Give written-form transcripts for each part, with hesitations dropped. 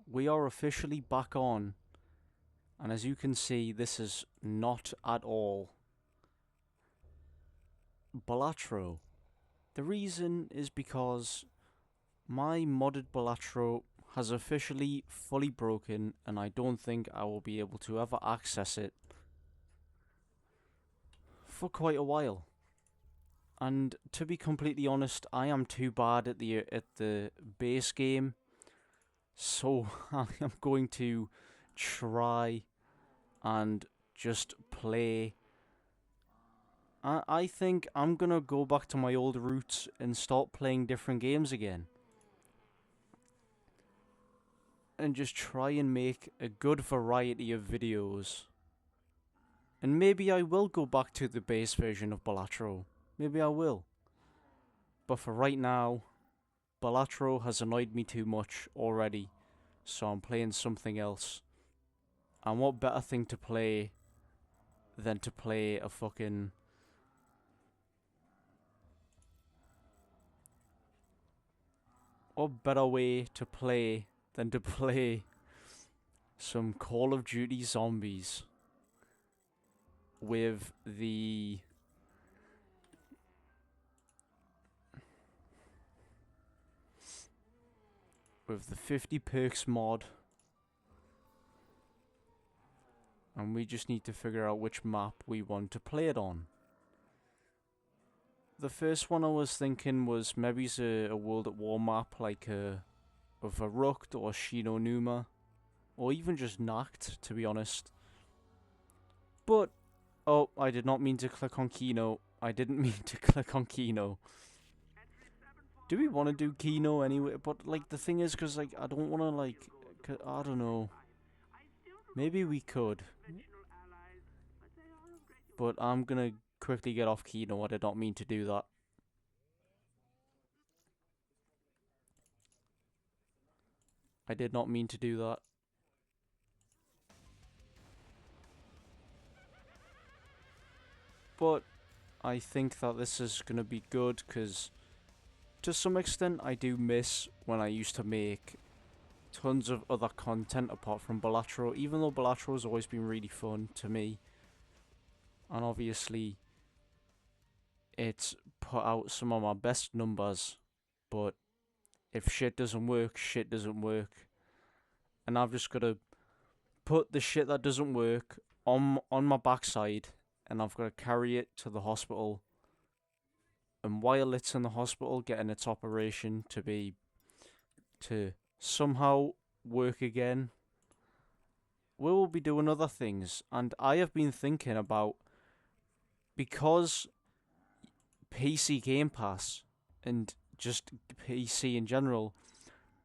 we are officially back on, and as you can see, this is not at all Balatro. The reason is because my modded Balatro has officially fully broken, and I don't think I will be able to ever access it for quite a while. And to be completely honest, I am too bad at the base game, so I am going to try and just play. I think I'm gonna go back to my old roots and start playing different games again. And just try and make a good variety of videos. And maybe I will go back to the base version of Balatro. Maybe I will. But for right now, Balatro has annoyed me too much already, so I'm playing something else. And what better thing to play than to play a fucking... What better way to play than to play some Call of Duty Zombies with the... with the 50 perks mod. And we just need to figure out which map we want to play it on. The first one I was thinking was maybe a World at War map like of Verrückt or Shino Numa. Or even just Nacht, to be honest. But, oh, I did not mean to click on Kino. I didn't mean to click on Kino. Do we want to do Kino anyway? But, like, the thing is, because, like, I don't want to, like, I don't know. Maybe we could. But I'm gonna quickly get off Kino. I did not mean to do that. I did not mean to do that. But I think that this is gonna be good, because to some extent I do miss when I used to make tons of other content apart from Balatro, even though Balatro has always been really fun to me. And obviously it's put out some of my best numbers, but if shit doesn't work, shit doesn't work. And I've just got to put the shit that doesn't work on my backside, and I've got to carry it to the hospital. And while it's in the hospital getting its operation to somehow work again, we will be doing other things. And I have been thinking about, because PC Game Pass and just PC in general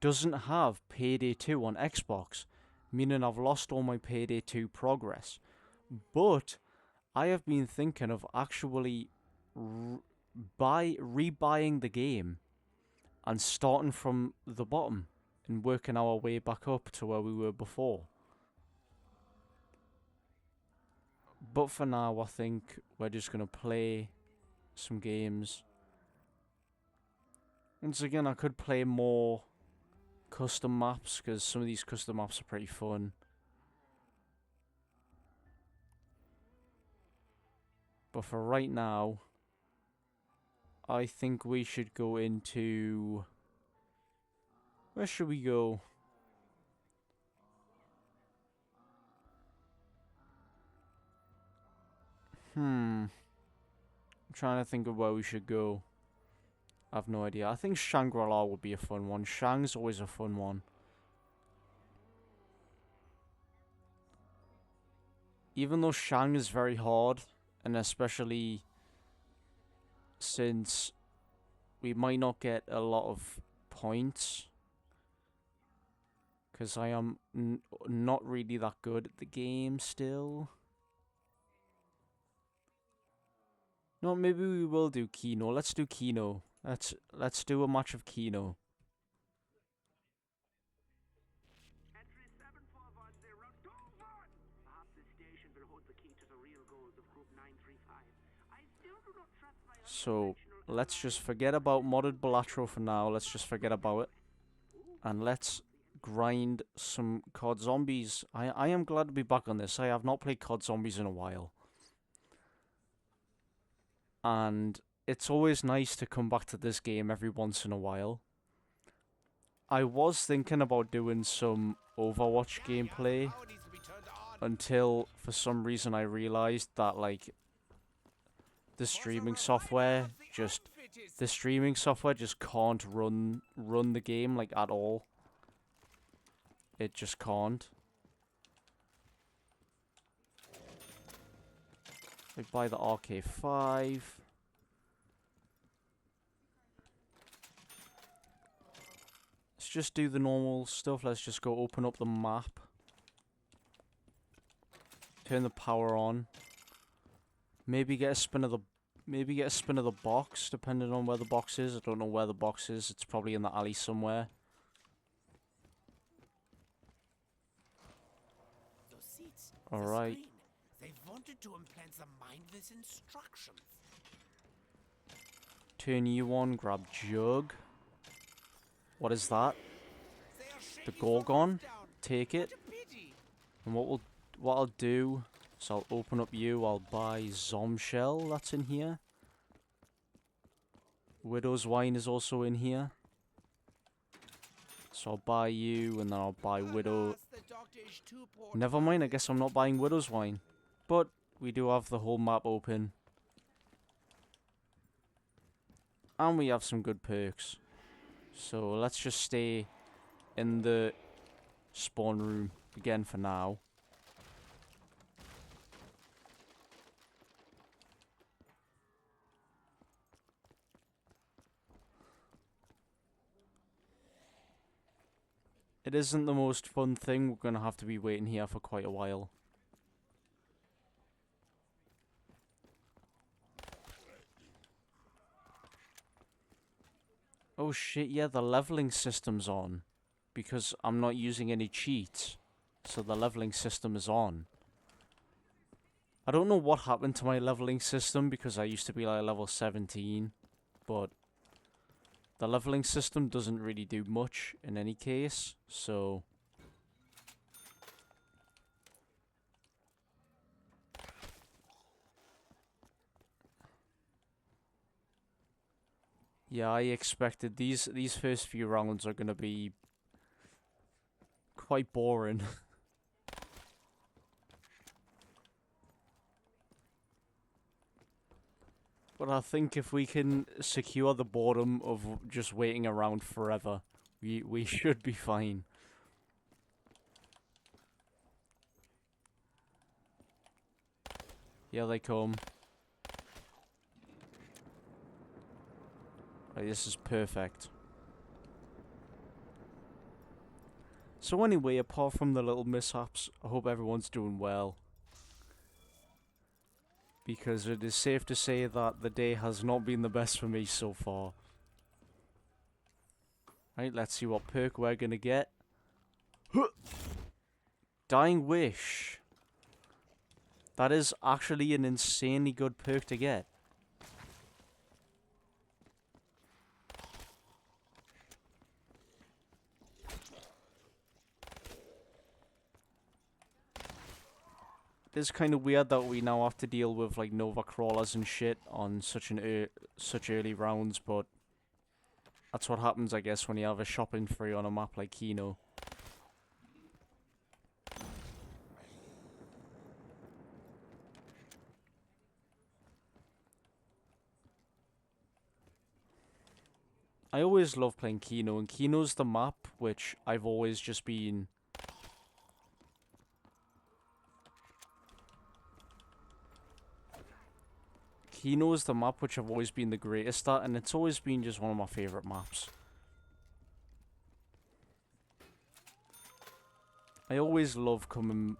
doesn't have Payday 2 on Xbox, meaning I've lost all my Payday 2 progress. But I have been thinking of actually rebuying the game and starting from the bottom and working our way back up to where we were before. But for now, I think we're just going to play some games. Once again, I could play more custom maps, because some of these custom maps are pretty fun. But for right now, I think we should go into... Where should we go? I'm trying to think of where we should go. I have no idea. I think Shangri-La would be a fun one. Shang's always a fun one. Even though Shang is very hard, and especially since we might not get a lot of points, because I am not really that good at the game still. No, maybe we will do Kino. Let's do Kino. Let's do a match of Kino. So let's just forget about modded Balatro for now. Let's just forget about it, and let's grind some COD Zombies. I am glad to be back on this. I have not played COD Zombies in a while. And it's always nice to come back to this game every once in a while. I was thinking about doing some Overwatch gameplay until for some reason I realized that like the streaming software just can't run the game like at all. It just can't. Like buy the RK5. Let's just do the normal stuff. Let's just go open up the map. Turn the power on. Maybe get a spin of the box, depending on where the box is. I don't know where the box is. It's probably in the alley somewhere. Alright. They wanted to implant some mindless instructions. Turn you on, grab Jug. What is that? The Gorgon. Take it. And what I'll do is I'll open up you. I'll buy Zomshell. That's in here. Widow's Wine is also in here. So I'll buy you, and then I'll buy Widow. Never mind, I guess I'm not buying Widow's Wine. But we do have the whole map open. And we have some good perks. So let's just stay in the spawn room again for now. It isn't the most fun thing. We're going to have to be waiting here for quite a while. Oh shit, yeah, the leveling system's on. Because I'm not using any cheats. So the leveling system is on. I don't know what happened to my leveling system because I used to be like level 17. But the leveling system doesn't really do much in any case. So yeah, I expected these first few rounds are gonna be quite boring. But I think if we can secure the boredom of just waiting around forever, we should be fine. Here they come. Right, this is perfect. So anyway, apart from the little mishaps, I hope everyone's doing well. Because it is safe to say that the day has not been the best for me so far. Right, let's see what perk we're gonna get. Dying Wish. That is actually an insanely good perk to get. It's kind of weird that we now have to deal with like Nova crawlers and shit on such early rounds, but that's what happens, I guess, when you have a shopping spree on a map like Kino. I always love playing Kino, and Kino's the map which I've always just been Kino is the map which I've always been the greatest at, and it's always been just one of my favourite maps. I always love coming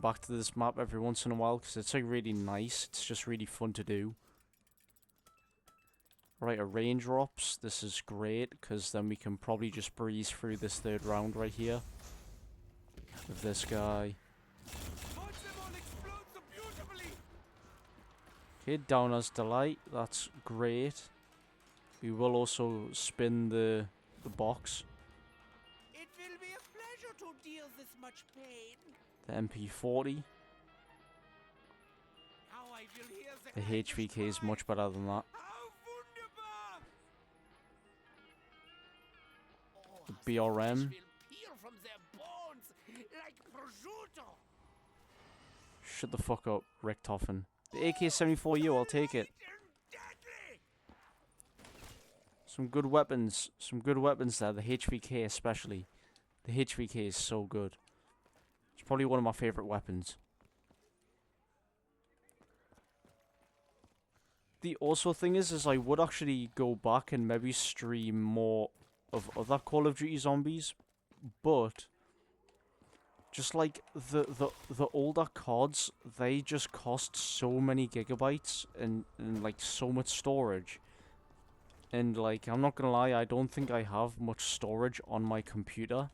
back to this map every once in a while, because it's like really nice, it's just really fun to do. Right, a range drops, this is great, because then we can probably just breeze through this third round right here. With this guy. Okay, down as Delight, that's great. We will also spin the box. It will be a pleasure to deal this much pain. The MP40. Now I will hear The Kleines HVK is cry. much better than that. How wunderbar! Oh, The how their flesh BRM. will peel from their bones like prosciutto. Shut the fuck up, Richtofen. The AK-74U, I'll take it. Deadly! Some good weapons. Some good weapons there. The HVK especially. The HVK is so good. It's probably one of my favourite weapons. The also thing is I would actually go back and maybe stream more of other Call of Duty Zombies, but just like the older CODs, they just cost so many gigabytes and like so much storage. And like, I'm not gonna lie, I don't think I have much storage on my computer.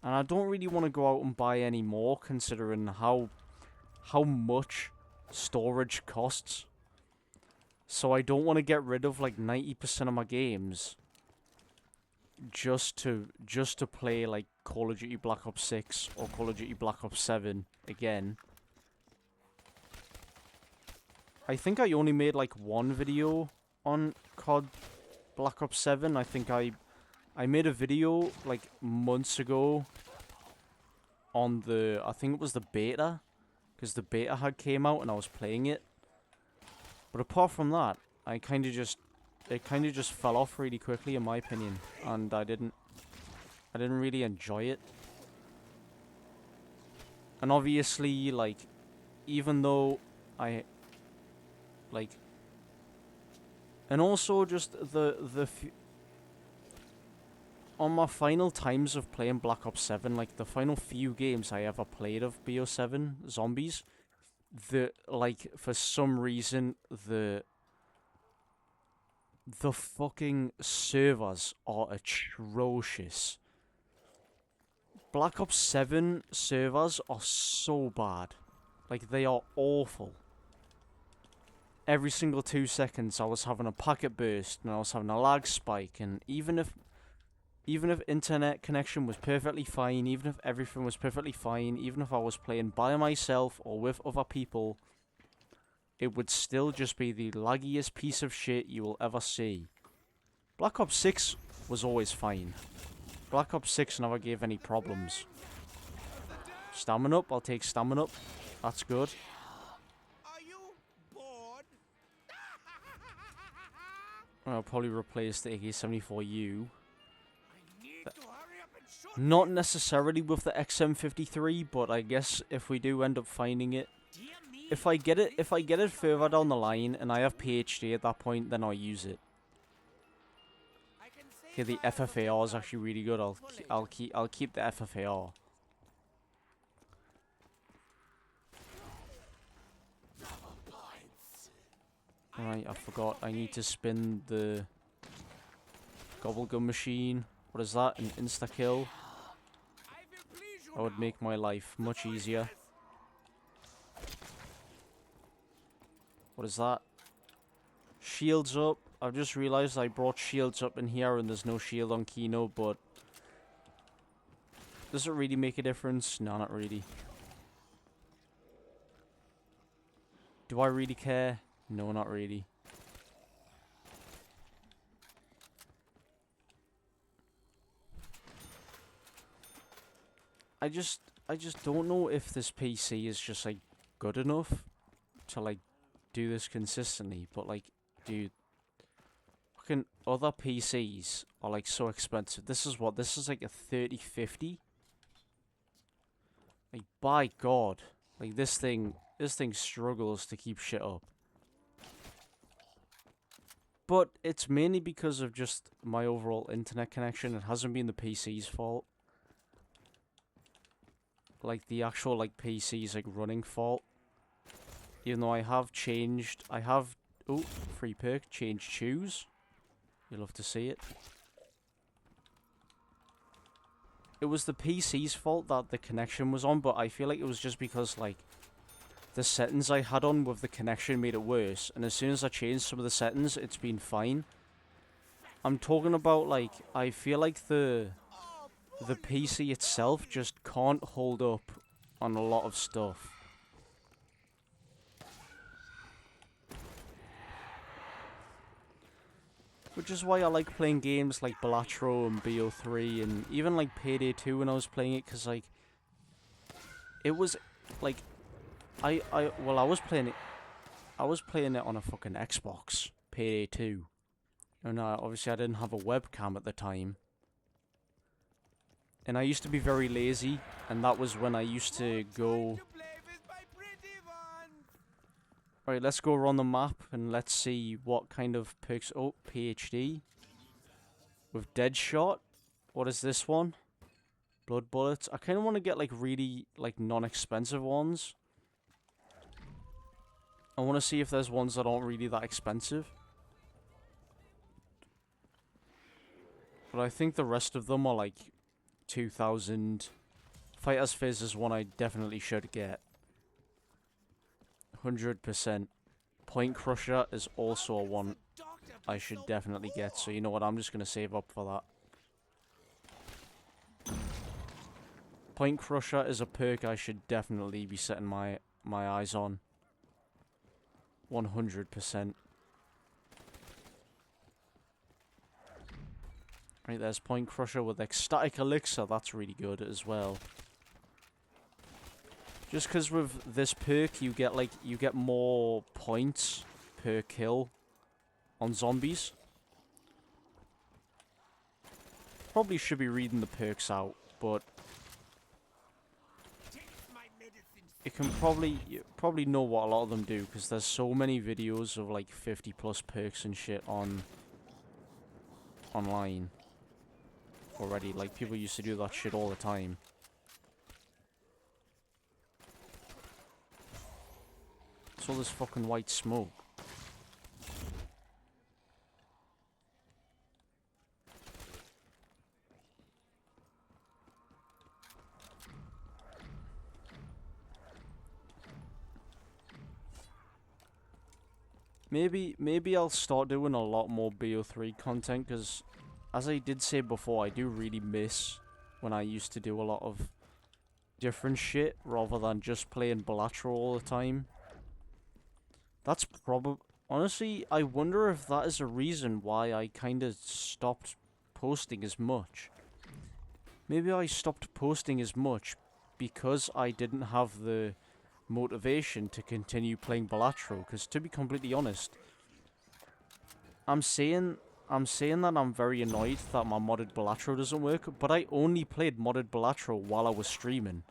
And I don't really want to go out and buy any more, considering how much storage costs. So I don't want to get rid of like 90% of my games just to play like Call of Duty Black Ops 6 or Call of Duty Black Ops 7 again. I think I only made like one video on COD Black Ops 7. I think I made a video like months ago on the, I think it was the beta, because the beta had came out and I was playing it. But apart from that, it kind of just fell off really quickly in my opinion, and I didn't really enjoy it. And obviously, like, even though I like, and also just on my final times of playing Black Ops 7, like the final few games I ever played of BO7 Zombies, like for some reason the fucking servers are atrocious. Black Ops 7 servers are so bad. Like, they are awful. Every single 2 seconds I was having a packet burst and I was having a lag spike, and even if internet connection was perfectly fine, even if everything was perfectly fine, even if I was playing by myself or with other people, it would still just be the laggiest piece of shit you will ever see. Black Ops 6 was always fine. Black Ops 6 never gave any problems. Stamina up, I'll take stamina up. That's good. Are you bored? I'll probably replace the AK-74U. I need to hurry up and shoot. Not necessarily with the XM53, but I guess if we do end up finding it, Dear me, if I get it further down the line and I have PhD at that point, then I'll use it. I can say Okay, the my little FFAR is bit actually really good. I'll keep the FFAR. Right, I forgot. I need to spin the gobblegum machine. What is that? An insta kill? I will please you That would now. make my life much easier. What is that? Shields up. I've just realized I brought shields up in here and there's no shield on Kino, but does it really make a difference? No, not really. Do I really care? No, not really. I just don't know if this PC is just like good enough to like do this consistently, but like, dude, fucking other PCs are like so expensive. This is like a 3050. Like, by God, like this thing struggles to keep shit up. But it's mainly because of just my overall internet connection. It hasn't been the PC's fault. Like, the actual, like, PC's, like, running fault. Even though I have, oh, free perk, change choose. You'll love to see it. It was the PC's fault that the connection was on, but I feel like it was just because, like, the settings I had on with the connection made it worse, and as soon as I changed some of the settings, it's been fine. I'm talking about, like, I feel like the the PC itself just can't hold up on a lot of stuff. Which is why I like playing games like Balatro and BO3 and even like Payday 2 when I was playing it, because like it was like I was playing it on a fucking Xbox, Payday 2. And obviously I didn't have a webcam at the time. And I used to be very lazy, and that was when I used to go... Alright, let's go around the map and let's see what kind of perks... Oh, PhD. With Deadshot. What is this one? Blood Bullets. I kind of want to get like really like non-expensive ones. I want to see if there's ones that aren't really that expensive. But I think the rest of them are like 2,000. Fighter's Fizz is one I definitely should get. 100%. Point Crusher is also one I should definitely get. So you know what, I'm just going to save up for that. Point Crusher is a perk I should definitely be setting my eyes on. 100%. Right, there's Point Crusher with Ecstatic Elixir. That's really good as well. Just because with this perk you get more points per kill on zombies. Probably should be reading the perks out, but you can probably know what a lot of them do, because there's so many videos of like 50 plus perks and shit online already. Like, people used to do that shit all the time. It's all this fucking white smoke. Maybe I'll start doing a lot more BO3 content, because as I did say before, I do really miss when I used to do a lot of different shit rather than just playing Balatro all the time. That's probably... Honestly, I wonder if that is a reason why I kind of stopped posting as much. Maybe I stopped posting as much because I didn't have the motivation to continue playing Balatro, because to be completely honest, I'm saying that I'm very annoyed that my modded Balatro doesn't work, but I only played modded Balatro while I was streaming.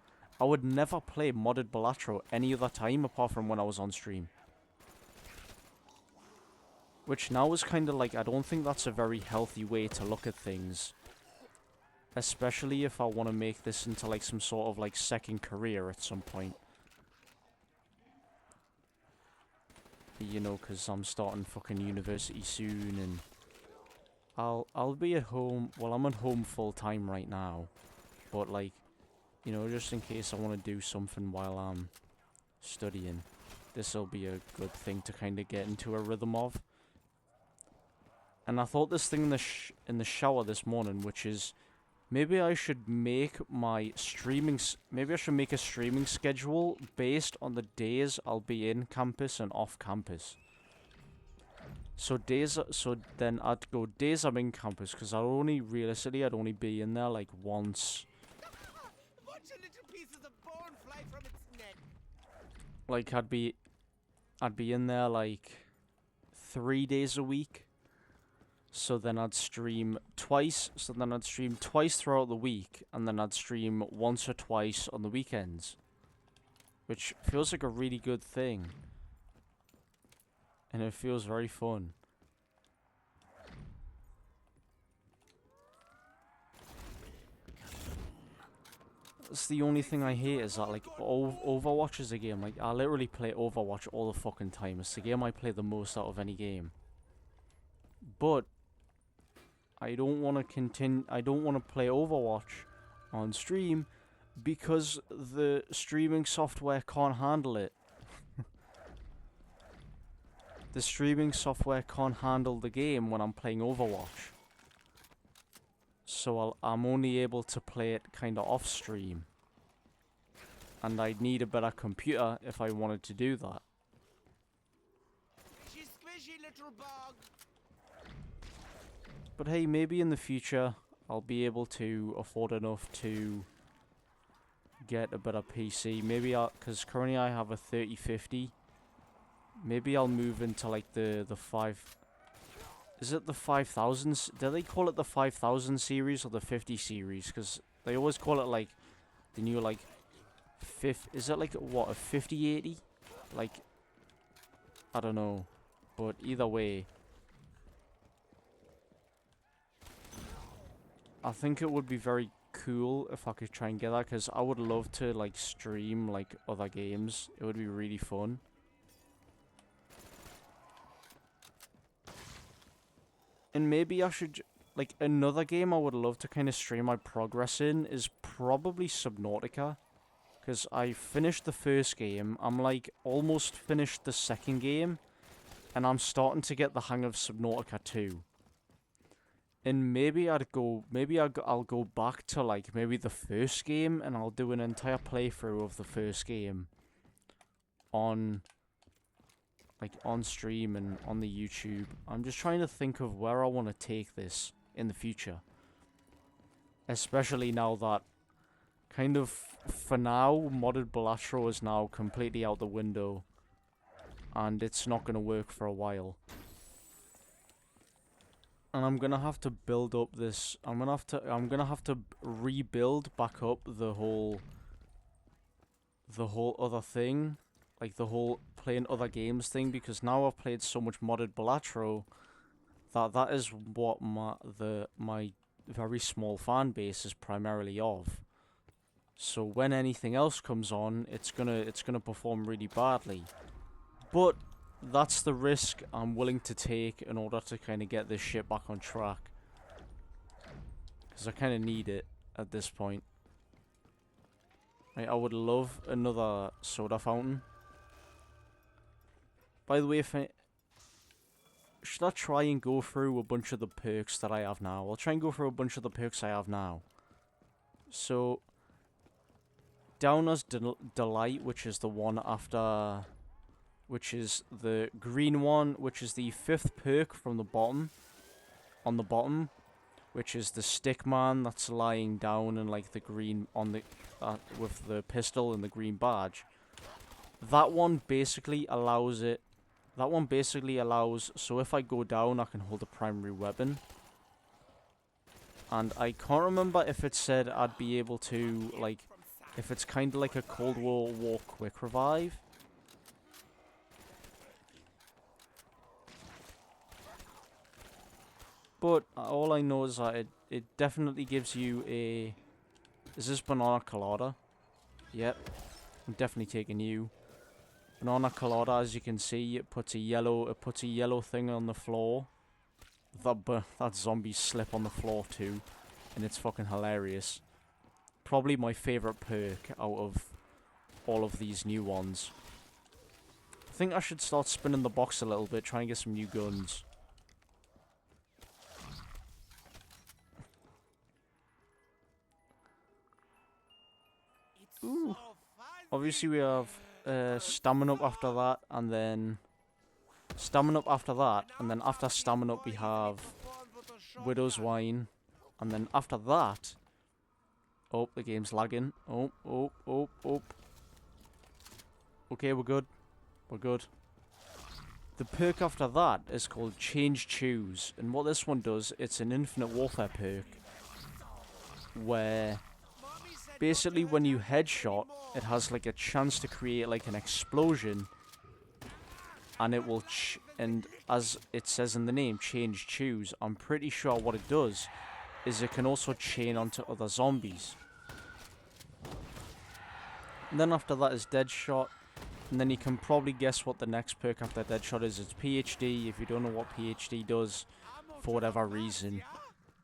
I would never play modded Balatro any other time apart from when I was on stream. Which now is kind of like, I don't think that's a very healthy way to look at things. Especially if I want to make this into like some sort of like second career at some point. You know, because I'm starting fucking university soon, and I'll be at home. Well, I'm at home full time right now, but like, you know, just in case I want to do something while I'm studying, this will be a good thing to kind of get into a rhythm of. And I thought this thing in the shower this morning, which is, maybe I should make my streaming... Maybe I should make a streaming schedule based on the days I'll be in campus and off campus. So then I'd go days I'm in campus, because realistically, I'd only be in there like once. Watch a little pieces of bone fly from its neck. Like, I'd be in there like 3 days a week. So then I'd stream twice. So then I'd stream twice throughout the week, and then I'd stream once or twice on the weekends, which feels like a really good thing, and it feels very fun. That's the only thing I hate, is that like Overwatch is a game, like I literally play Overwatch all the fucking time. It's the game I play the most out of any game. But I don't want to continue. I don't want to play Overwatch on stream because the streaming software can't handle it. The streaming software can't handle the game when I'm playing Overwatch. So I'm only able to play it kind of off stream. And I'd need a better computer if I wanted to do that. Squishy, squishy little bug. But hey, maybe in the future I'll be able to afford enough to get a better PC. Maybe because currently I have a 3050. Maybe I'll move into like the 5. Is it the 5000s? Do they call it the 5000 series or the 50 series? Because they always call it like the new like is it like what, a 5080? Like, I don't know, but either way, I think it would be very cool if I could try and get that, because I would love to like stream like other games. It would be really fun. And maybe I should, like, another game I would love to kind of stream my progress in is probably Subnautica. Because I finished the first game, I'm like almost finished the second game, and I'm starting to get the hang of Subnautica 2. And maybe I'll go back to like maybe the first game, and I'll do an entire playthrough of the first game on stream and on the YouTube. I'm just trying to think of where I want to take this in the future. Especially now that kind of, for now, modded Balatro is now completely out the window, and it's not going to work for a while. And I'm going to have to build up this, I'm going to have to rebuild back up the whole other thing, like the whole playing other games thing, because now I've played so much modded Balatro that is what my very small fan base is primarily of. So when anything else comes on, it's gonna perform really badly. But that's the risk I'm willing to take in order to kind of get this shit back on track. Because I kind of need it at this point. I would love another soda fountain. By the way, should I try and go through a bunch of the perks that I have now? I'll try and go through a bunch of the perks I have now. So, Downer's Delight, which is the one after, which is the green one, which is the 5th perk from the bottom, on the bottom, which is the stickman that's lying down and like the green on the, with the pistol and the green badge. That one basically allows so if I go down I can hold a primary weapon. And I can't remember if it said I'd be able to, like, if it's kind of like a Cold War quick revive. But all I know is that it definitely gives you a... Is this banana colada? Yep. I'm definitely taking you. Banana colada, as you can see, it puts a yellow thing on the floor. That zombie slip on the floor too, and it's fucking hilarious. Probably my favorite perk out of all of these new ones. I think I should start spinning the box a little bit, try and get some new guns. Ooh. Obviously we have stamina up after that, and then stamina up after that, and then after stamina up we have Widow's Wine, and then after that, oh, the game's lagging. Oh. Okay, we're good. We're good. The perk after that is called Change Choose, and what this one does, it's an Infinite Warfare perk, where basically when you headshot, it has like a chance to create like an explosion, and it will, and as it says in the name, Change Choose, I'm pretty sure what it does is it can also chain onto other zombies. And then after that is Deadshot, and then you can probably guess what the next perk after Deadshot is. It's PhD. If you don't know what PhD does, for whatever reason,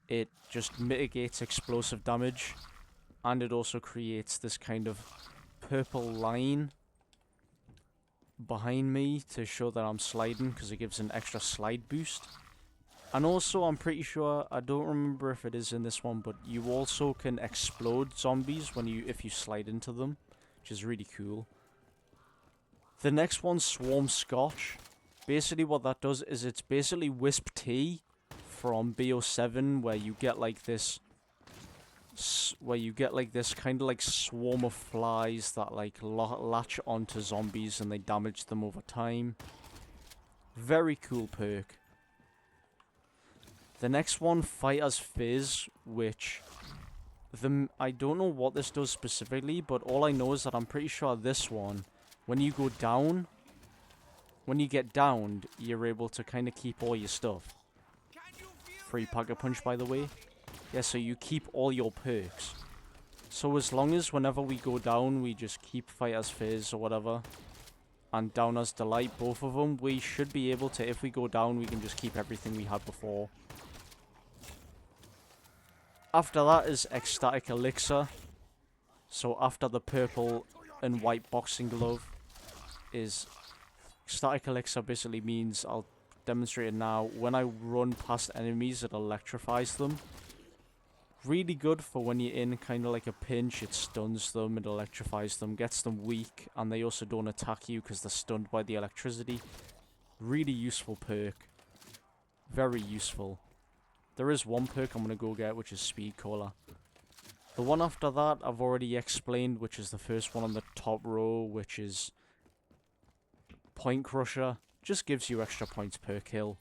it just mitigates explosive damage, and it also creates this kind of purple line behind me to show that I'm sliding, because it gives an extra slide boost. And also, I'm pretty sure, I don't remember if it is in this one, but you also can explode zombies if you slide into them, which is really cool. The next one's Swarm Scotch. Basically what that does is it's basically Wisp Tea from BO7, where you get like this kind of like swarm of flies that like latch onto zombies and they damage them over time. Very cool perk. The next one, Fighter's Fizz, which I don't know what this does specifically, but all I know is that I'm pretty sure this one, when you go down, when you get downed, you're able to kind of keep all your stuff. Free Pack-a-Punch, by the way. Yeah, so you keep all your perks. So as long as whenever we go down, we just keep Fighter's Fizz or whatever, and Downer's Delight, both of them, we should be able to, if we go down, we can just keep everything we had before. After that is Ecstatic Elixir. So after the purple and white boxing glove is Ecstatic Elixir. Basically means, I'll demonstrate it now, when I run past enemies it electrifies them. Really good for when you're in kind of like a pinch. It stuns them, it electrifies them, gets them weak, and they also don't attack you because they're stunned by the electricity. Really useful perk. Very useful. There is one perk I'm going to go get, which is Speed Cola. The one after that I've already explained, which is the first one on the top row, which is Point Crusher. Just gives you extra points per kill.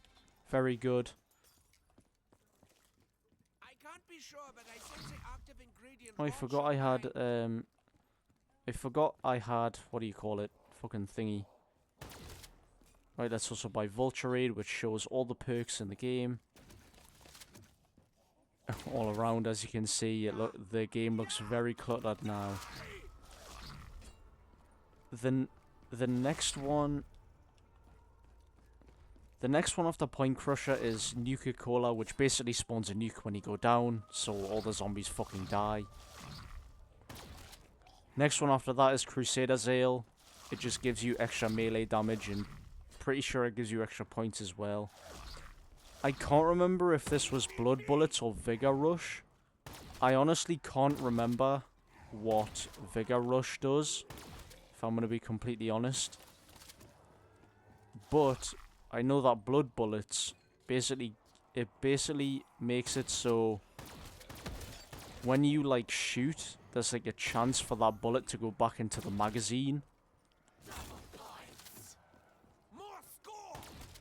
Very good. I can't be sure, but I sense the active ingredient. I forgot I had, what do you call it? Fucking thingy. Right, let's also buy Vulture Aid, which shows all the perks in the game. All around, as you can see, the game looks very cluttered now. Then the next one after Point Crusher is Nuka Cola, which basically spawns a nuke when you go down, so all the zombies fucking die. Next one after that is Crusader's Ale. It just gives you extra melee damage, and pretty sure it gives you extra points as well. I can't remember if this was Blood Bullets or Vigor Rush. I honestly can't remember what Vigor Rush does, if I'm going to be completely honest. But I know that Blood Bullets basically makes it so when you like shoot, there's like a chance for that bullet to go back into the magazine.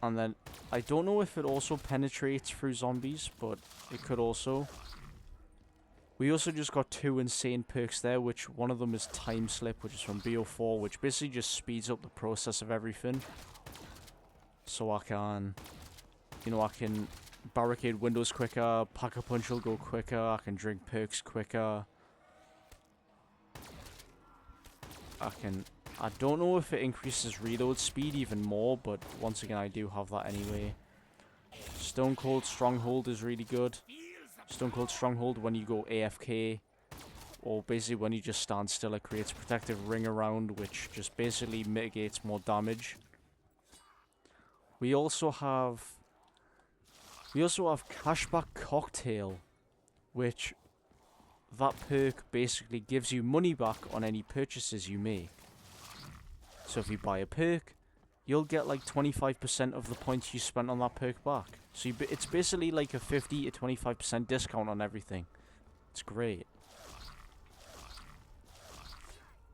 And then I don't know if it also penetrates through zombies, but it could also. We also just got 2 insane perks there, which one of them is Time Slip, which is from BO4, which basically just speeds up the process of everything. So I can, I can barricade windows quicker, Pack-a-Punch will go quicker, I can drink perks quicker. I don't know if it increases reload speed even more, but once again I do have that anyway. Stone Cold Stronghold is really good. Stone Cold Stronghold, when you go AFK, or basically when you just stand still, it creates a protective ring around, which just basically mitigates more damage. We also have Cashback Cocktail, which that perk basically gives you money back on any purchases you make. So if you buy a perk, you'll get like 25% of the points you spent on that perk back. So it's basically like a 50 to 25% discount on everything. It's great.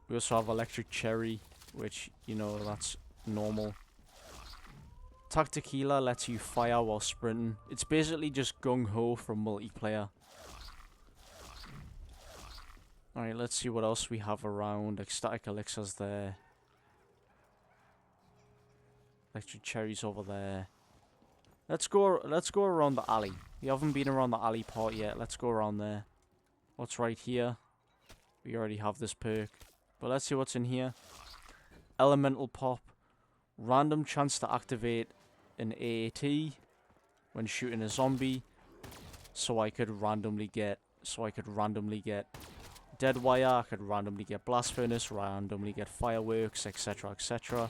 We also have Electric Cherry, which, that's normal. Tactequila lets you fire while sprinting. It's basically just Gung Ho from multiplayer. Alright, let's see what else we have around. Ecstatic Elixir's there. Electric Cherry's over there. Let's go around the alley. We haven't been around the alley part yet. Let's go around there. What's right here? We already have this perk. But let's see what's in here. Elemental Pop. Random chance to activate an AAT when shooting a zombie. So I could randomly get Dead Wire, I could randomly get Blast Furnace, randomly get Fireworks, etc, etc.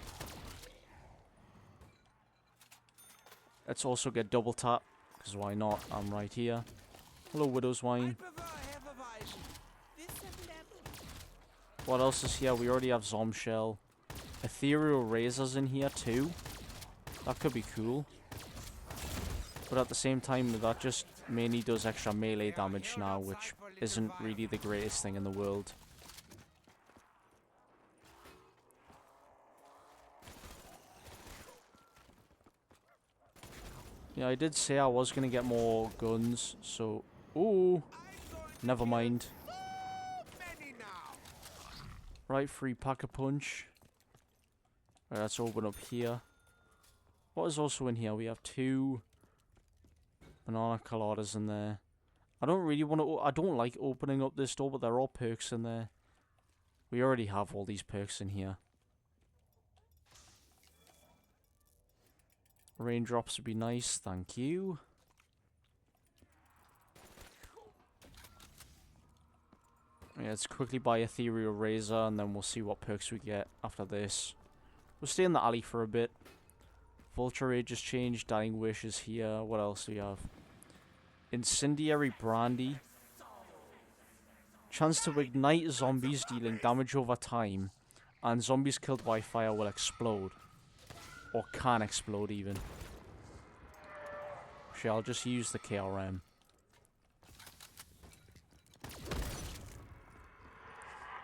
Let's also get Double Tap, because why not? I'm right here. Hello, Widow's Wine. What else is here? We already have Zombshell. Ethereal Razors in here too. That could be cool. But at the same time, that just mainly does extra melee damage now, which isn't really the greatest thing in the world. Yeah, I did say I was going to get more guns, so... Ooh! Never mind. Right, free Pack-a-Punch. Right, let's open up here. What is also in here? We have 2 banana coladas in there. I don't really want to... I don't like opening up this door, but there are perks in there. We already have all these perks in here. Raindrops would be nice, thank you. Yeah, let's quickly buy Ethereal Razor, and then we'll see what perks we get after this. We'll stay in the alley for a bit. Vulture Rage has changed, Dying Wish is here. What else do we have? Incendiary Brandy. Chance to ignite zombies, dealing damage over time. And zombies killed by fire will explode. Or can explode even. Actually, I'll just use the KRM.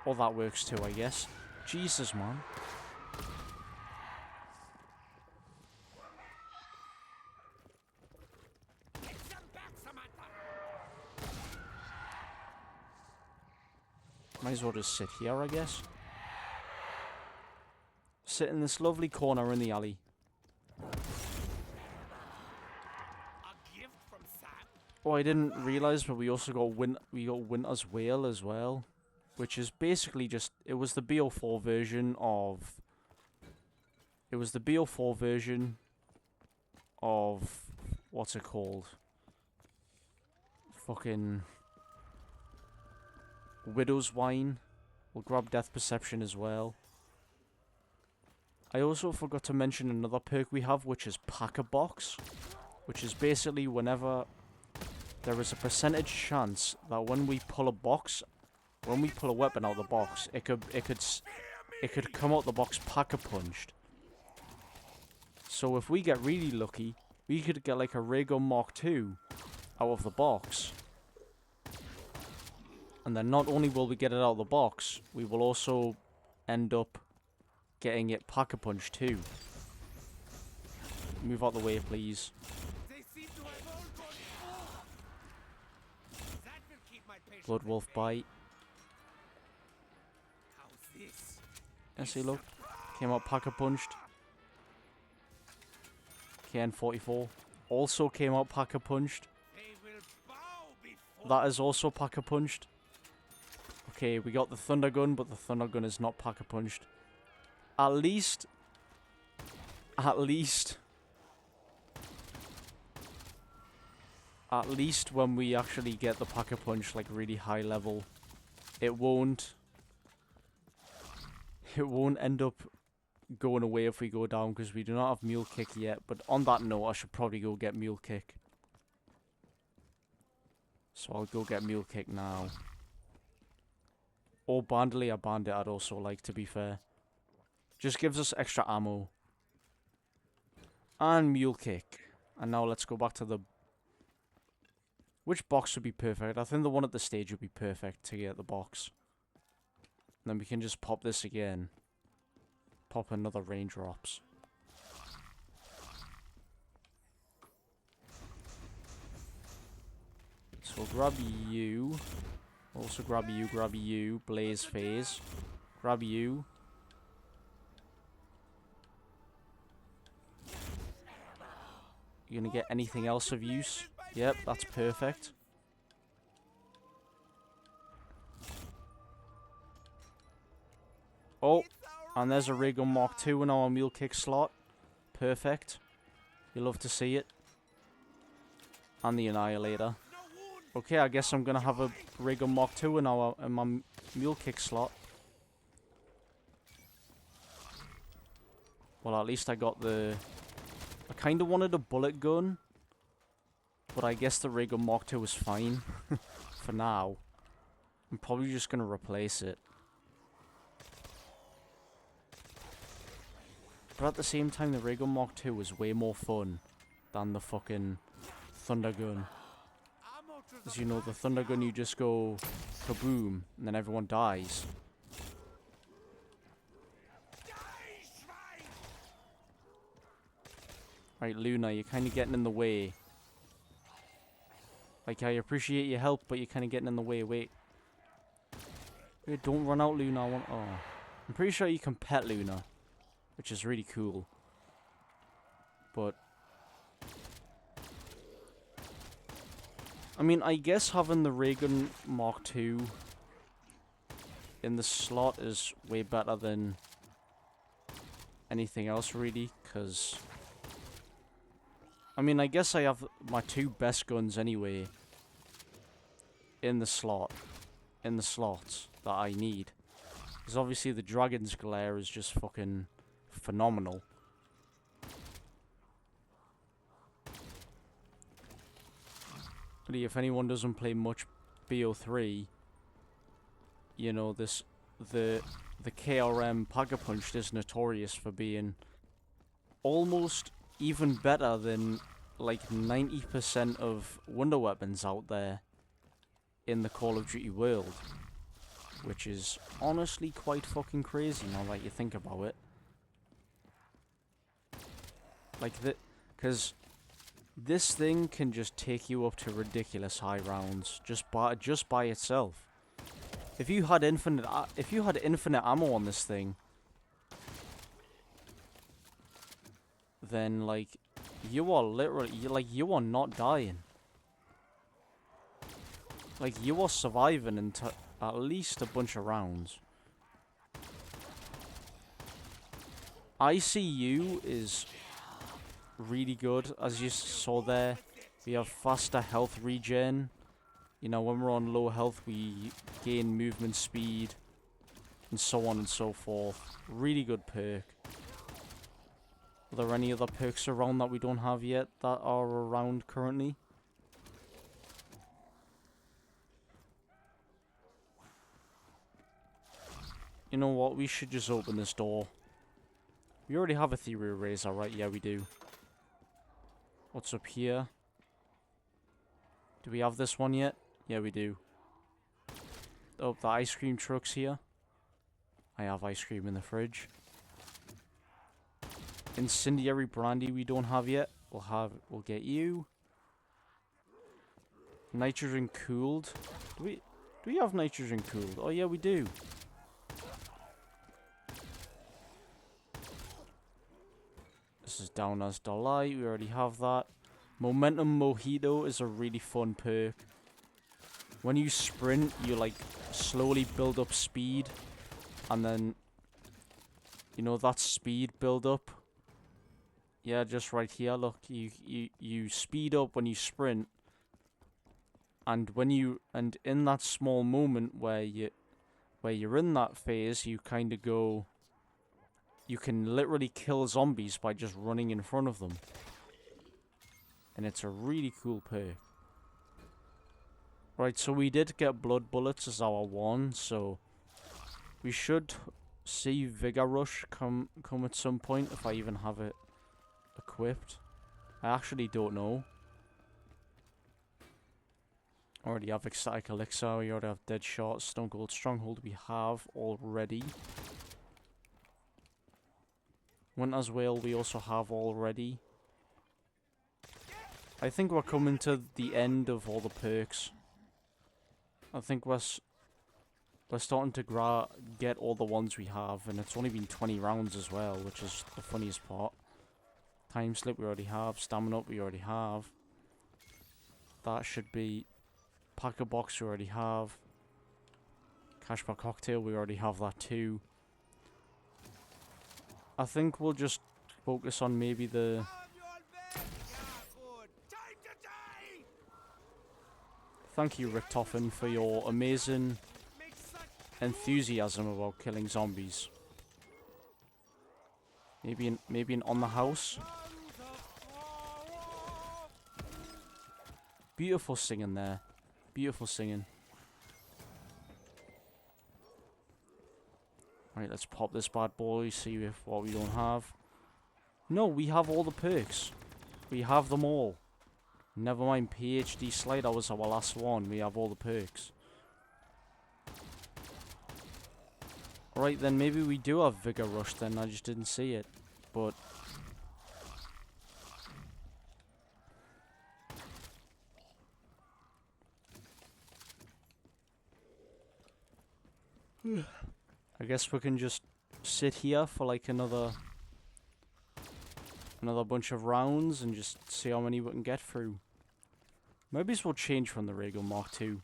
Well, that works too, I guess. Jesus, man. Might as well just sit here, I guess. Sit in this lovely corner in the alley. Oh, I didn't realize, but we also got Winter's Wail as well, which is basically just it was the BO4 version of what's it called? Fucking Widow's Wine. We'll grab Death Perception as well. I also forgot to mention another perk we have, which is Pack-a-Box, which is basically whenever there is a percentage chance that when we pull a weapon out of the box, it could come out the box Pack-a-Punched. So if we get really lucky, we could get like a Ray Gun Mark II out of the box. And then not only will we get it out of the box, we will also end up getting it Pack-a-Punch too. Move out the way, please. Blood Wolf Bite. See, look. Came out Pack-a-Punched. KN-44. Also came out Pack-a-Punched. That is also Pack-a-Punched. Okay, we got the Thunder Gun, but the Thunder Gun is not Pack-a-Punched. At least when we actually get the Pack-a-Punch, like really high level, it won't end up going away if we go down, because we do not have Mule Kick yet. But on that note, I should probably go get Mule Kick. So I'll go get Mule Kick now. Or Bandolier Bandit I'd also like, to be fair. Just gives us extra ammo. And Mule Kick. And now let's go back to the... Which box would be perfect? I think the one at the stage would be perfect to get the box. And then we can just pop this again. Pop another Raindrops. So we'll grab you. Also grab you. Blaze Phase. Grab you. You gonna get anything else of use? Yep, that's perfect. Oh, and there's a Ray Gun Mark II in our Mule Kick slot. Perfect. You love to see it. And the Annihilator. Okay, I guess I'm gonna have a Ray Gun Mark II in my Mule Kick slot. Well, at least I got the... I kind of wanted a bullet gun. But I guess the ray gun Mark II is fine for now. I'm probably just gonna replace it. But at the same time, the ray gun Mark II is way more fun than the fucking thunder gun. As you know, the thunder gun, you just go kaboom, and then everyone dies. Right, Luna, you're kind of getting in the way. Like, I appreciate your help, but you're kind of getting in the way. Wait. Wait, don't run out, Luna. Oh. I'm pretty sure you can pet Luna, which is really cool. But I mean, I guess having the ray gun Mark II in the slot is way better than anything else, really, because I mean, I guess I have my two best guns anyway in the slots that I need. Because obviously the Dragon's Glare is just fucking phenomenal. Really, if anyone doesn't play much BO3, you know, the KRM Pack-a-Punch is notorious for being almost even better than like 90% of wonder weapons out there in the Call of Duty world, which is honestly quite fucking crazy now that you think about it. Like because this thing can just take you up to ridiculous high rounds just by itself. If you had infinite ammo on this thing, then like you are literally you are not dying. Like you are surviving into at least a bunch of rounds. ICU is really good, as you saw there. We have faster health regen. You know, when we're on low health, we gain movement speed, and so on and so forth. Really good perk. Are there any other perks around that we don't have yet that are around currently? You know what? We should just open this door. We already have a Ethereal Razor, right? Yeah, we do. What's up here? Do we have this one yet? Yeah, we do. Oh, the ice cream truck's here. I have ice cream in the fridge. Incendiary Brandy we don't have yet. We'll get you. Nitrogen cooled. Do we have nitrogen cooled? Oh yeah, we do. This is down as Delight. We already have that. Momentum Mojito is a really fun perk. When you sprint, you like slowly build up speed, and then you know that speed build up. Yeah, just right here. Look, you speed up when you sprint, and in that small moment where you're in that phase, you kind of go. You can literally kill zombies by just running in front of them, and it's a really cool perk. Right, so we did get Blood Bullets as our one, so we should see Vigor Rush come at some point if I even have it equipped. I actually don't know. Already have Ecstatic Elixir, we already have Deadshot, Stone Cold Stronghold we have already. Winter's Wail we also have already. I think we're coming to the end of all the perks. I think we're starting to get all the ones we have, and it's only been 20 rounds as well, which is the funniest part. Time Slip we already have, Stamina Up we already have. That should be Pack-a-Box we already have. Cashback Cocktail we already have that too. I think we'll just focus on maybe the... Thank you, Richtofen, for your amazing enthusiasm about killing zombies. Maybe an on the house. Beautiful singing there. Beautiful singing. Right, let's pop this bad boy, see if what we don't have. No, we have all the perks. We have them all. Never mind, PhD Slider was our last one. We have all the perks. Alright, then maybe we do have Vigor Rush then. I just didn't see it. But... I guess we can just sit here for like another bunch of rounds and just see how many we can get through. Maybe this will change from the Raygun Mark II.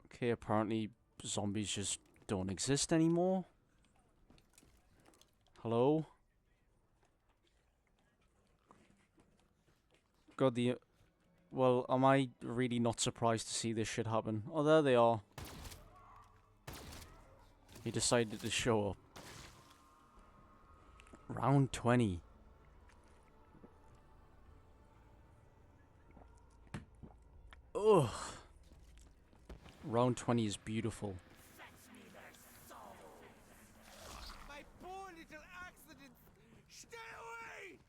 Okay, apparently zombies just don't exist anymore. Hello? God, well, am I really not surprised to see this shit happen? Oh, there they are. He decided to show up. Round 20. Ugh. Round 20 is beautiful. My poor little accident. Stay away!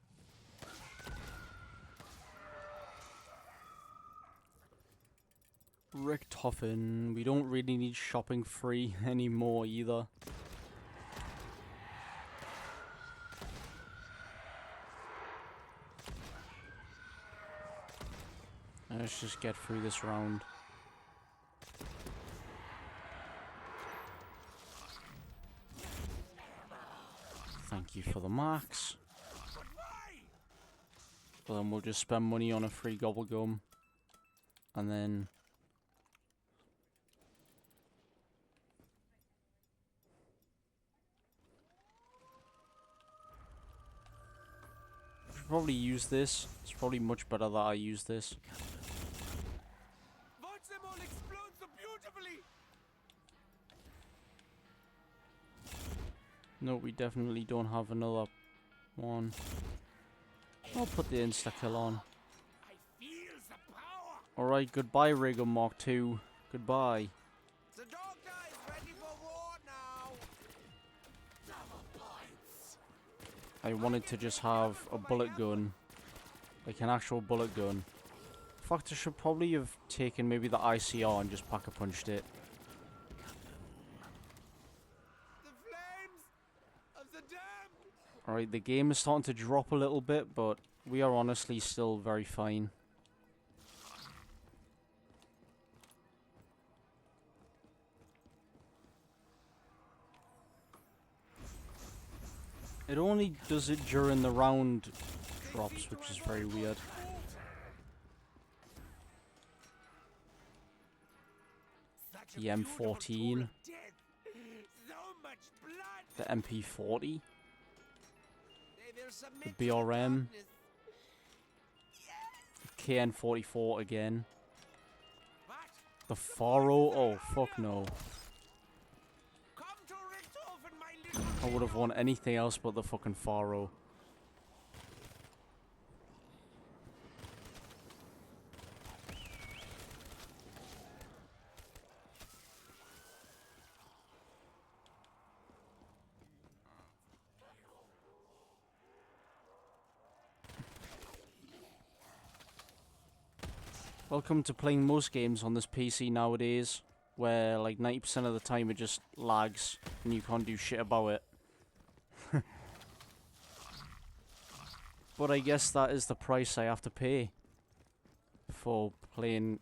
Richtofen. We don't really need shopping free anymore either. Let's just get through this round. Thank you for the marks. But then we'll just spend money on a free Gobblegum. And then... I should probably use this. It's probably much better that I use this. Watch them all explode so beautifully! No, we definitely don't have another one. I'll put the insta-kill on. I feel the power! Alright, goodbye Raygun Mark II. Goodbye. The doctor is ready for war now! Double points! I wanted to just have a bullet gun. Like an actual bullet gun. In fact, I should probably have taken maybe the ICR and just pack-a-punched it. The flames of the dam! Alright, the game is starting to drop a little bit, but we are honestly still very fine. It only does it during the round drops, which is very weird. Such a The M14, beautiful death. So much blood! the MP40, They will submit the to BRM, darkness. the KN44 again, What? the Faro. Oh, fuck no. Come to Richtofen, my little I would have won anything else but the fucking Faro. Welcome to playing most games on this PC nowadays, where like 90% of the time it just lags and you can't do shit about it. But I guess that is the price I have to pay for playing.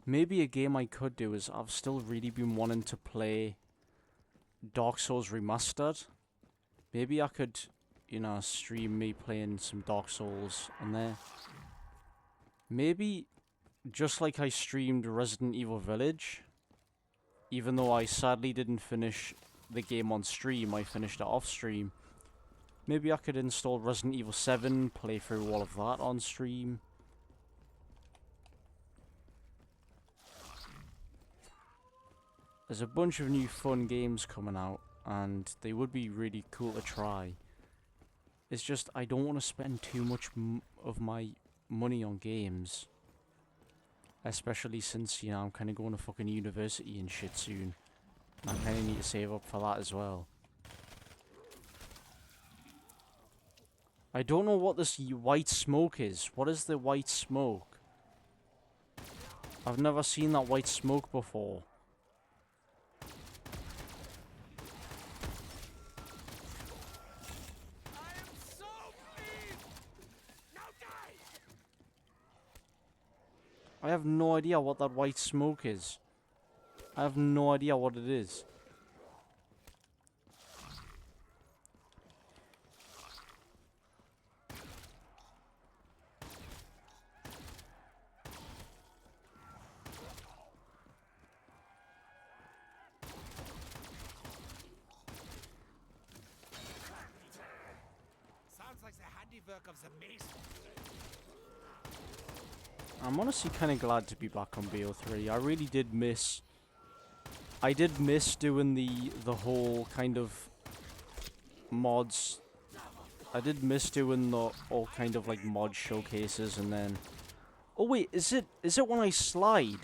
Maybe a game I could do is I've still really been wanting to play Dark Souls Remastered. Maybe I could, you know, stream me playing some Dark Souls on there. Maybe just like I streamed Resident Evil Village, even though I sadly didn't finish the game on stream. I finished it off stream. Maybe I could install Resident Evil 7, play through all of that on stream. There's a bunch of new fun games coming out, and they would be really cool to try. It's just, I don't want to spend too much of my money on games. Especially since, you know, I'm kind of going to fucking university and shit soon. I kind of need to save up for that as well. I don't know what this white smoke is. What is the white smoke? I've never seen that white smoke before. I am so pleased. Now die. I have no idea what that white smoke is. I have no idea what it is. Sounds like the handiwork of the mason. I'm honestly kind of glad to be back on BO3. I really did miss... I did miss doing the whole kind of mods. I did miss doing the all kind of like mod showcases and then... Oh wait, is it when I slide?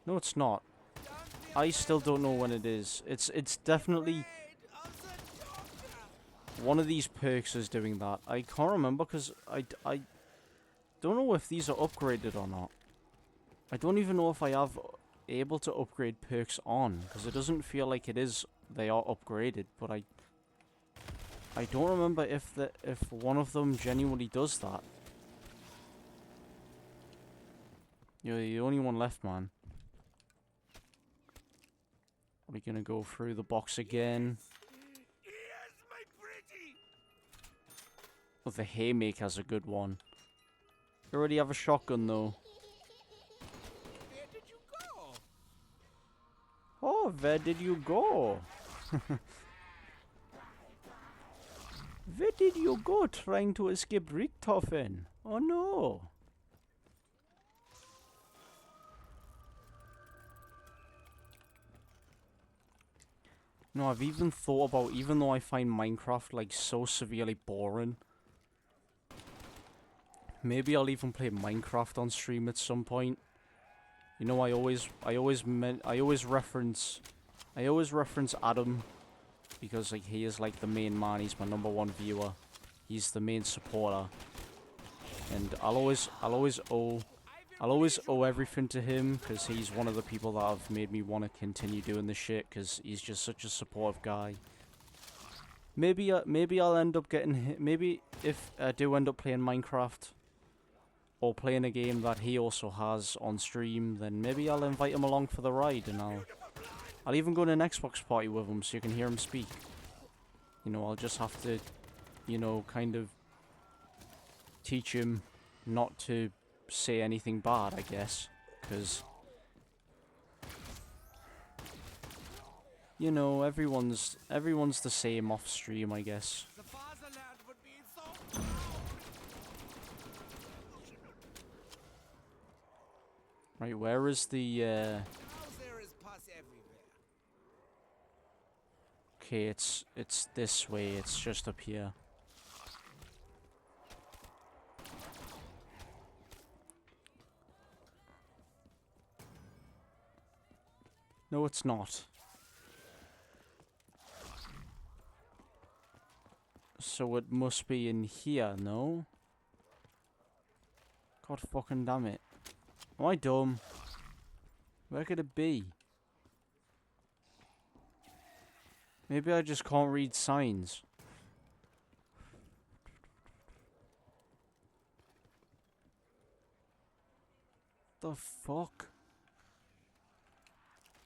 No, it's not. I still don't know when it is. It's definitely... One of these perks is doing that. I can't remember because I don't know if these are upgraded or not. I don't even know if I have able to upgrade perks on because it doesn't feel like it is. They are upgraded, but I don't remember if one of them genuinely does that. You're the only one left, man. Are we gonna go through the box again? Yes, my pretty. Oh, the Haymaker's a good one. You already have a shotgun, though. Where did you go? Oh, where did you go? Where did you go trying to escape Richthofen? Oh no. No, I've even thought about, even though I find Minecraft like so severely boring, maybe I'll even play Minecraft on stream at some point. You know, I always reference Adam because like he is like the main man. He's my #1 viewer. He's the main supporter, and I'll always owe everything to him because he's one of the people that have made me want to continue doing this shit because he's just such a supportive guy. Maybe I'll end up getting maybe if I do end up playing Minecraft or playing a game that he also has on stream, then maybe I'll invite him along for the ride and I'll even go to an Xbox party with him so you can hear him speak. You know, I'll just have to, you know, kind of teach him not to say anything bad, I guess, because you know, everyone's the same off stream, I guess. The fatherland would be so proud. Right, where is the Now there is pus everywhere. okay, it's this way, it's just up here. No, it's not. So it must be in here, no? God fucking damn it. Am I dumb? Where could it be? Maybe I just can't read signs. The fuck?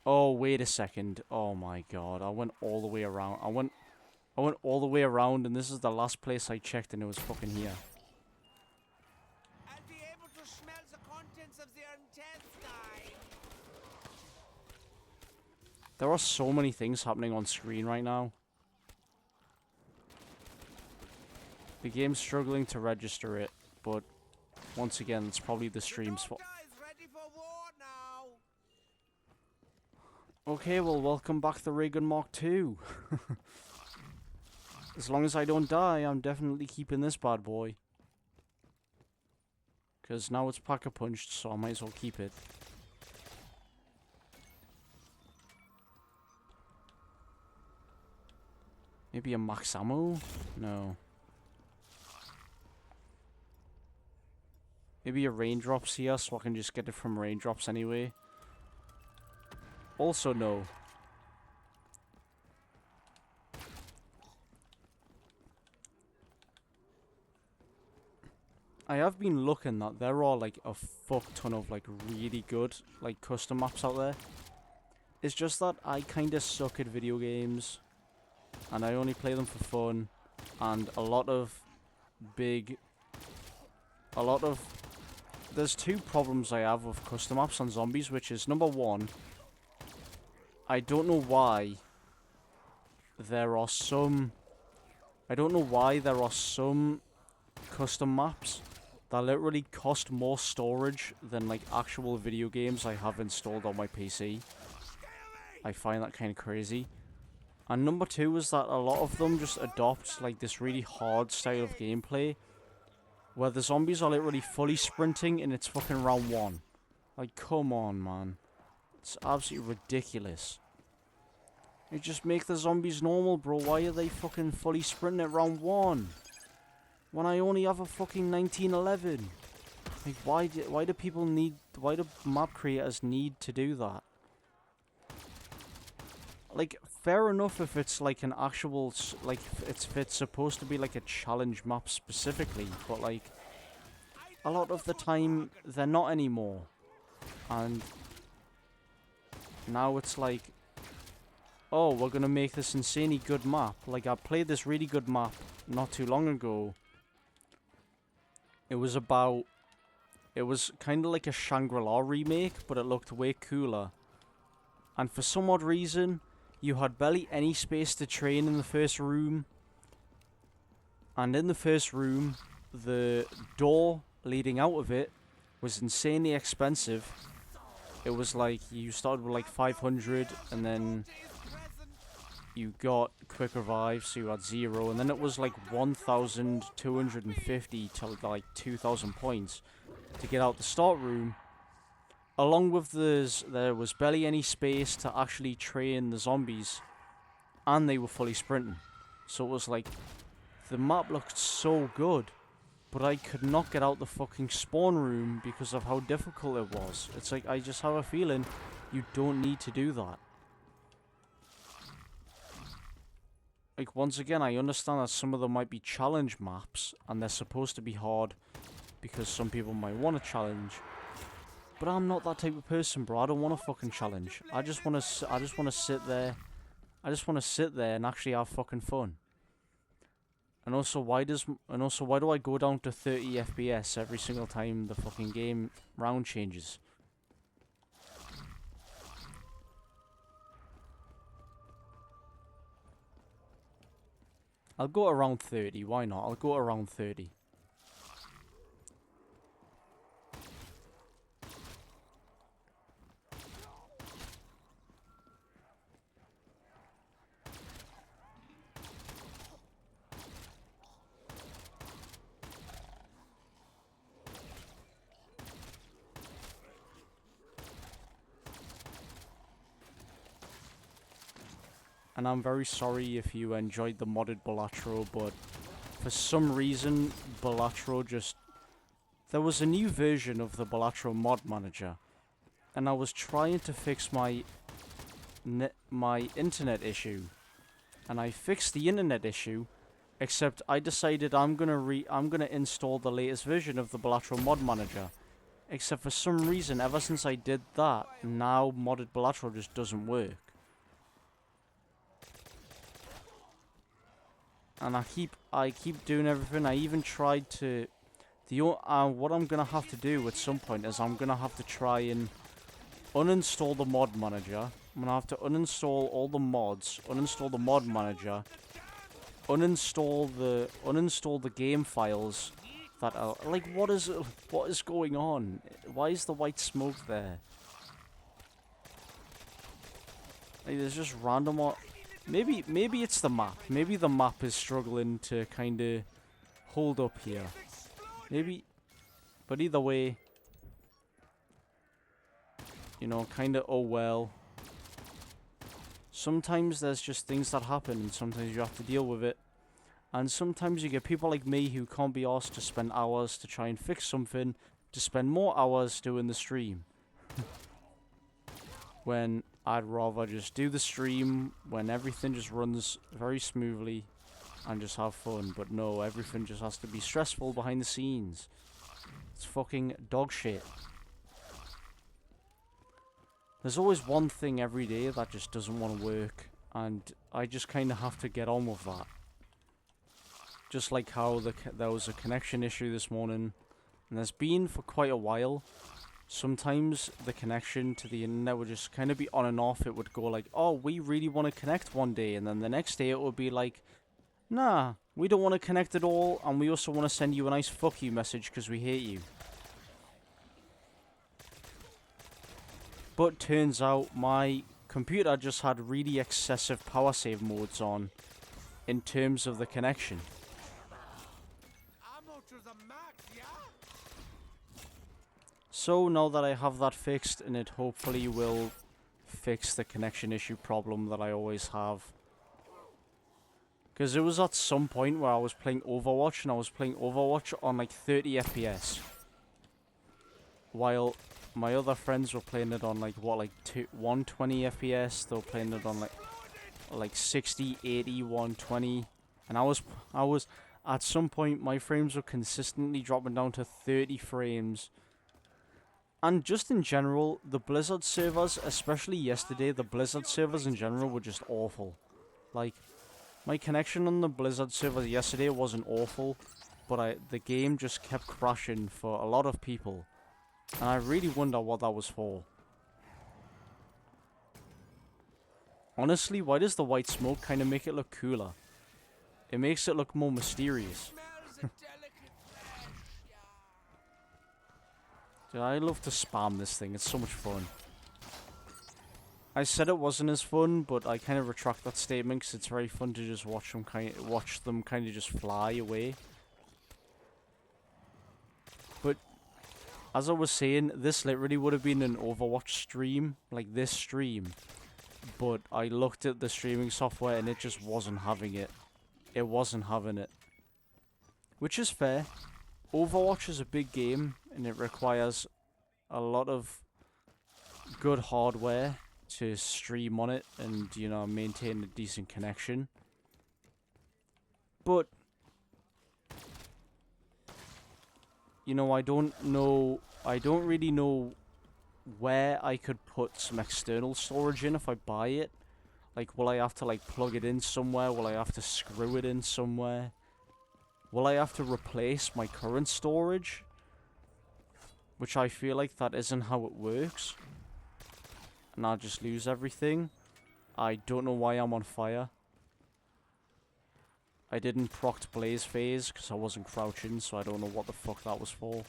Oh, wait a second. Oh my god. I went all the way around. I went all the way around and this is the last place I checked and it was fucking here. I'll be able to smell the contents of their intestine. There are so many things happening on screen right now. The game's struggling to register it, but once again, it's probably the stream's fault. Ready for war now. Okay, well, welcome back to Raygun Mark II. As long as I don't die, I'm definitely keeping this bad boy. Because now it's pack-a-punched, so I might as well keep it. Maybe a max ammo? No. Maybe a raindrops here, so I can just get it from raindrops anyway. Also, no. I have been looking that there are like a fuck ton of like really good like custom maps out there. It's just that I kinda suck at video games and I only play them for fun, and there's two problems I have with custom maps on zombies, which is number one, I don't know why there are some custom maps that literally cost more storage than like actual video games I have installed on my PC. I find that kind of crazy. And number two is that a lot of them just adopt like this really hard style of gameplay where the zombies are literally fully sprinting and it's fucking round one. Like, come on, man. It's absolutely ridiculous. You just make the zombies normal, bro. Why are they fucking fully sprinting at round one? When I only have a fucking 1911. Like, why do map creators need to do that? Like, fair enough if it's like an actual, like, if it's supposed to be like a challenge map specifically, but like, a lot of the time, they're not anymore. And now it's like, oh, we're gonna make this insanely good map. Like, I played this really good map not too long ago. It was kind of like a Shangri-La remake, but it looked way cooler. And for some odd reason, you had barely any space to train in the first room. And in the first room, the door leading out of it was insanely expensive. It was like, you started with like 500, and then you got quick revive, so you had 0, and then it was like 1,250 to like 2,000 points to get out the start room. Along with there was barely any space to actually train the zombies, and they were fully sprinting. So it was like, the map looked so good, but I could not get out the fucking spawn room because of how difficult it was. It's like, I just have a feeling you don't need to do that. Like, once again, I understand that some of them might be challenge maps, and they're supposed to be hard because some people might want a challenge. But I'm not that type of person, bro. I don't want a fucking challenge. I just want to sit there. I just want to sit there and actually have fucking fun. And also, why do I go down to 30 FPS every single time the fucking game round changes? I'll go around 30. Why not? I'll go around 30. And I'm very sorry if you enjoyed the modded Balatro, but for some reason, Balatro just... There was a new version of the Balatro mod manager, and I was trying to fix my internet issue, and I fixed the internet issue, except I decided I'm gonna install the latest version of the Balatro mod manager, except for some reason, ever since I did that, now modded Balatro just doesn't work. And I keep doing everything. I even tried to... what I'm going to have to do at some point is I'm going to have to try and uninstall the mod manager I'm gonna have to uninstall all the mods, uninstall the mod manager, uninstall the game files that are like, what is going on? Why is the white smoke there? Like, there's just random maybe it's the map. Maybe the map is struggling to kind of hold up here. Maybe, but either way, you know, kind of, oh well. Sometimes there's just things that happen, and sometimes you have to deal with it. And sometimes you get people like me who can't be asked to spend hours to try and fix something, to spend more hours doing the stream. When I'd rather just do the stream, when everything just runs very smoothly, and just have fun. But no, everything just has to be stressful behind the scenes. It's fucking dog shit. There's always one thing every day that just doesn't want to work, and I just kind of have to get on with that. Just like how there was a connection issue this morning, and there's been for quite a while. Sometimes the connection to the internet would just kind of be on and off. It would go like, oh, we really want to connect one day, and then the next day it would be like, nah, we don't want to connect at all, and we also want to send you a nice fuck you message because we hate you. But turns out my computer just had really excessive power save modes on in terms of the connection. Ammo to the max, yeah? So now that I have that fixed, and it hopefully will fix the connection issue problem that I always have. Because it was at some point where I was playing Overwatch, and I was playing Overwatch on like 30 FPS. While my other friends were playing it on like, what, like 120 FPS. They were playing it on like 60, 80, 120. And I was, at some point, my frames were consistently dropping down to 30 frames. And just in general, the Blizzard servers, especially yesterday, the Blizzard servers in general were just awful. Like, my connection on the Blizzard server yesterday wasn't awful, but the game just kept crashing for a lot of people. And I really wonder what that was for. Honestly, why does the white smoke kind of make it look cooler? It makes it look more mysterious. Smells of delicate flesh, yeah. Dude, I love to spam this thing, it's so much fun. I said it wasn't as fun, but I kind of retract that statement because it's very fun to just watch them kind of just fly away. But as I was saying, this literally would have been an Overwatch stream, like this stream. But I looked at the streaming software and it just wasn't having it. It wasn't having it. Which is fair. Overwatch is a big game and it requires a lot of good hardware to stream on it and, you know, maintain a decent connection. But, you know, I don't really know where I could put some external storage in if I buy it. Like, will I have to, like, plug it in somewhere? Will I have to screw it in somewhere? Will I have to replace my current storage? Which I feel like that isn't how it works. And I'll just lose everything. I don't know why I'm on fire. I didn't proc Blaze Phase because I wasn't crouching, so I don't know what the fuck that was for.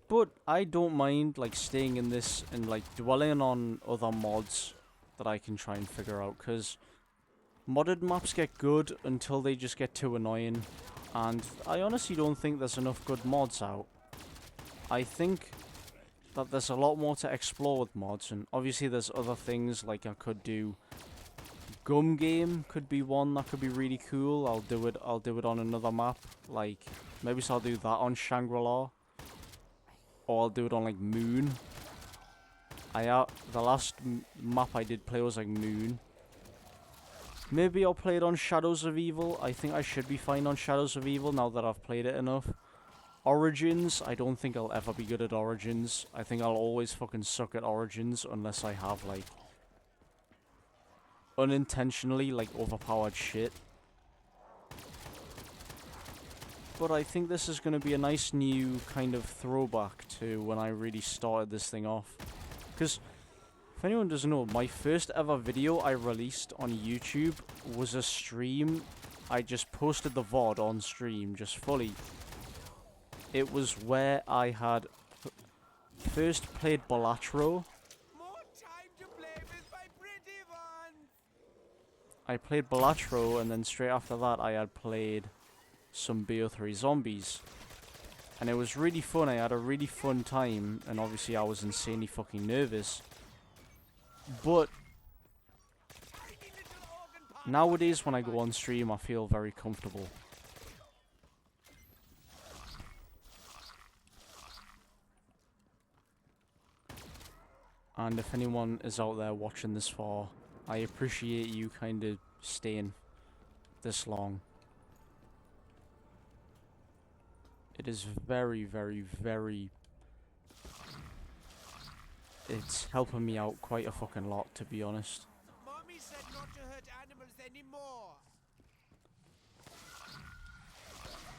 But I don't mind, like, staying in this and, like, dwelling on other mods that I can try and figure out, because modded maps get good until they just get too annoying, and I honestly don't think there's enough good mods out. I think that there's a lot more to explore with mods, and obviously there's other things, like I could do Gum Game could be one that could be really cool. I'll do it on another map, like, maybe so I'll do that on Shangri-La. Or I'll do it on, like, Moon. The last map I did play was, like, Moon. Maybe I'll play it on Shadows of Evil. I think I should be fine on Shadows of Evil now that I've played it enough. Origins, I don't think I'll ever be good at Origins. I think I'll always fucking suck at Origins unless I have, like, unintentionally, like, overpowered shit. But I think this is going to be a nice new kind of throwback to when I really started this thing off. Because, if anyone doesn't know, my first ever video I released on YouTube was a stream. I just posted the VOD on stream, just fully. It was where I had first played Balatro. More time to play with my pretty ones. I played Balatro, and then straight after that I had played some BO3 Zombies. And it was really fun, I had a really fun time, and obviously I was insanely fucking nervous. But nowadays when I go on stream I feel very comfortable. And if anyone is out there watching this far, I appreciate you kind of staying this long. It is very, very, very... It's helping me out quite a fucking lot, to be honest. Mommy said not to hurt animals anymore.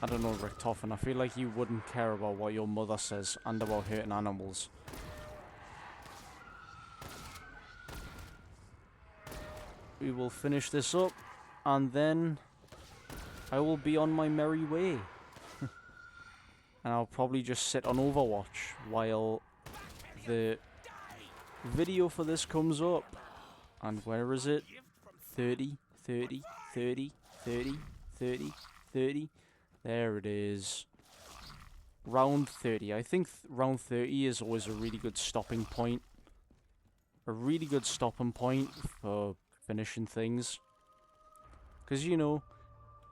I don't know, Richtofen, I feel like you wouldn't care about what your mother says and about hurting animals. We will finish this up, and then I will be on my merry way. And I'll probably just sit on Overwatch while the video for this comes up. And where is it? 30, 30, 30, 30, 30, 30. There it is. Round 30. I think round 30 is always a really good stopping point. A really good stopping point for finishing things. Because, you know,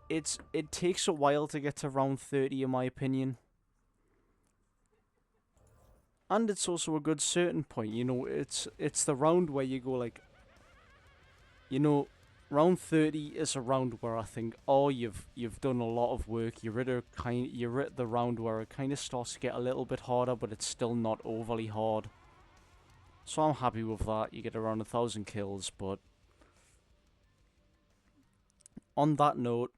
it takes a while to get to round 30 in my opinion. And it's also a good certain point, you know, it's the round where you go like, you know, round 30 is a round where I think, oh, you've done a lot of work. You're at the round where it kind of starts to get a little bit harder, but it's still not overly hard. So I'm happy with that. You get around 1,000 kills, but on that note,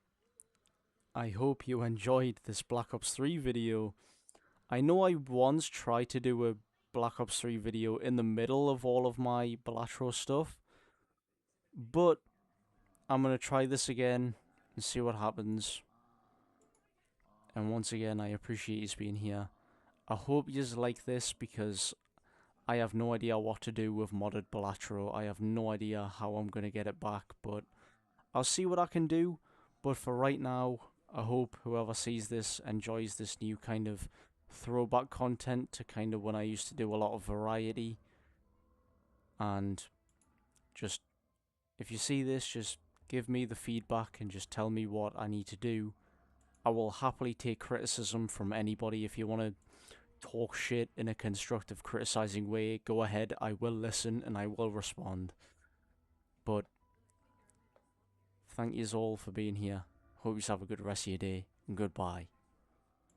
I hope you enjoyed this Black Ops 3 video. I know I once tried to do a Black Ops 3 video in the middle of all of my Balatro stuff, but I'm going to try this again and see what happens. And once again, I appreciate you being here. I hope you like this because I have no idea what to do with modded Balatro. I have no idea how I'm going to get it back, but I'll see what I can do. But for right now, I hope whoever sees this enjoys this new kind of throwback content to kind of when I used to do a lot of variety. And just, if you see this, just give me the feedback and just tell me what I need to do. I will happily take criticism from anybody. If you want to talk shit in a constructive, criticizing way, go ahead. I will listen and I will respond. But thank yous all for being here. Hope you have a good rest of your day, and goodbye.